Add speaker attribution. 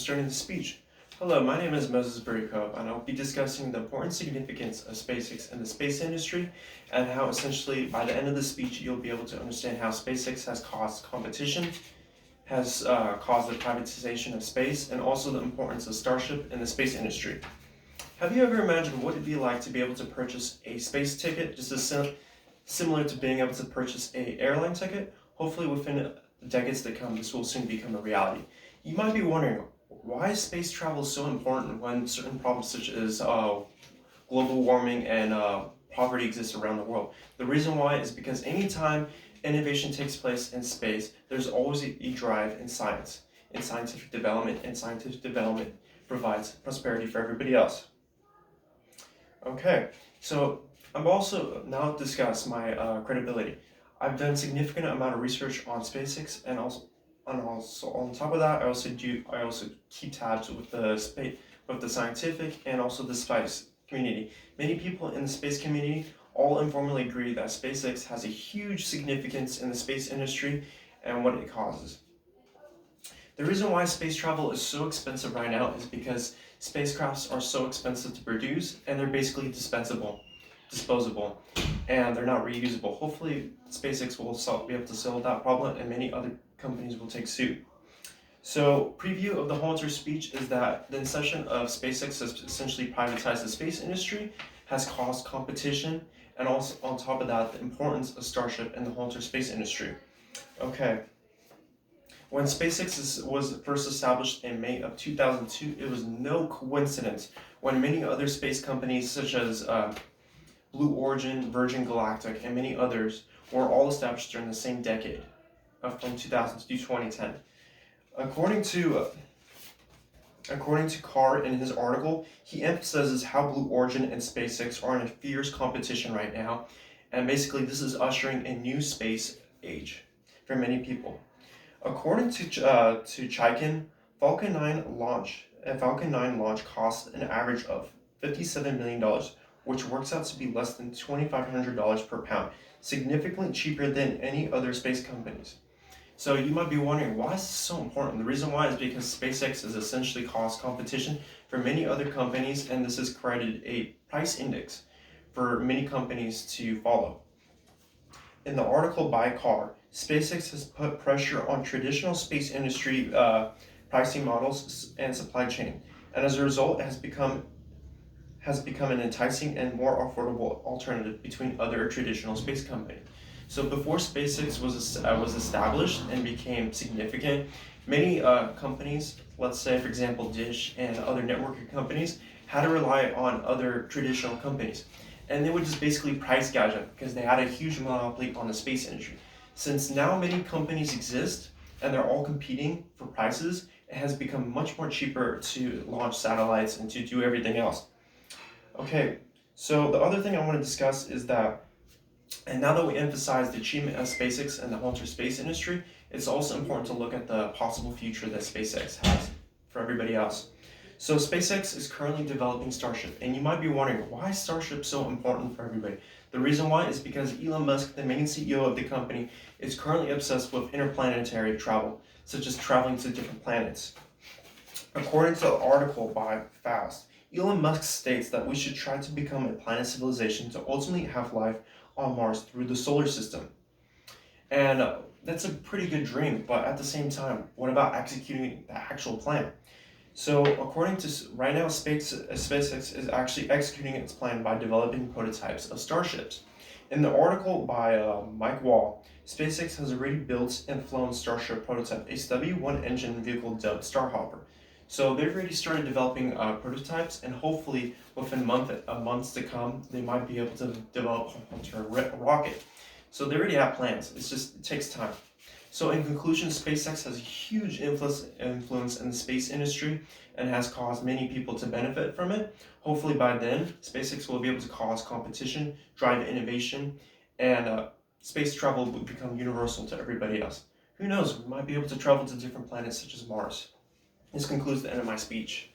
Speaker 1: starting the speech. Hello, my name is Moses Buriko, and I'll be discussing the important significance of SpaceX in the space industry, and how essentially by the end of the speech you'll be able to understand how SpaceX has caused competition, has caused the privatization of space, and also the importance of Starship in the space industry. Have you ever imagined what it'd be like to be able to purchase a space ticket, just as similar to being able to purchase an airline ticket? Hopefully within the decades to come, this will soon become a reality. You might be wondering, why is space travel so important when certain problems such as global warming and poverty exist around the world? The reason why is because anytime innovation takes place in space, there's always a drive in science, in scientific development, and scientific development provides prosperity for everybody else. Okay, so I'm also now discuss my credibility. I've done significant amount of research on SpaceX, and also on top of that, I also keep tabs with the scientific and also the space community. Many people in the space community all informally agree that SpaceX has a huge significance in the space industry and what it causes. The reason why space travel is so expensive right now is because spacecrafts are so expensive to produce, and they're basically disposable, and they're not reusable. Hopefully, SpaceX will be able to solve that problem, and many other companies will take suit. So, preview of the whole entire speech is that the inception of SpaceX has essentially privatized the space industry, has caused competition, and also on top of that, the importance of Starship in the whole entire space industry. Okay. When SpaceX was first established in May of 2002, it was no coincidence when many other space companies such as Blue Origin, Virgin Galactic, and many others were all established during the same decade, from 2000 to 2010. According to Carr in his article, he emphasizes how Blue Origin and SpaceX are in a fierce competition right now, and basically this is ushering a new space age for many people. According to Chaikin, Falcon 9 launch costs an average of $57 million, which works out to be less than $2,500 per pound, significantly cheaper than any other space companies. So you might be wondering, why is this so important? The reason why is because SpaceX has essentially caused competition for many other companies, and this has created a price index for many companies to follow. In the article by Carr, SpaceX has put pressure on traditional space industry pricing models and supply chain, and as a result, it has become an enticing and more affordable alternative between other traditional space companies. So before SpaceX was established and became significant, many companies, let's say for example Dish and other networking companies, had to rely on other traditional companies, and they would just basically price gouge them because they had a huge monopoly on the space industry. Since now many companies exist and they're all competing for prices, it has become much more cheaper to launch satellites and to do everything else. Okay, so the other thing I want to discuss is that, and now that we emphasize the achievement of SpaceX and the whole space industry, it's also important to look at the possible future that SpaceX has for everybody else. So SpaceX is currently developing Starship, and you might be wondering, why is Starship so important for everybody? The reason why is because Elon Musk, the main CEO of the company, is currently obsessed with interplanetary travel, such as traveling to different planets. According to an article by Fast, Elon Musk states that we should try to become a planet civilization to ultimately have life on Mars through the solar system. And that's a pretty good dream, but at the same time, what about executing the actual plan? So according to right now, SpaceX is actually executing its plan by developing prototypes of starships. In the article by Mike Wall, SpaceX has already built and flown Starship prototype, a stubby one-engine vehicle dubbed Starhopper. So they've already started developing prototypes, and hopefully within months to come, they might be able to develop a rocket. So they already have plans. It takes time. So in conclusion, SpaceX has a huge influence in the space industry and has caused many people to benefit from it. Hopefully by then, SpaceX will be able to cause competition, drive innovation, and space travel will become universal to everybody else. Who knows, we might be able to travel to different planets such as Mars. This concludes the end of my speech.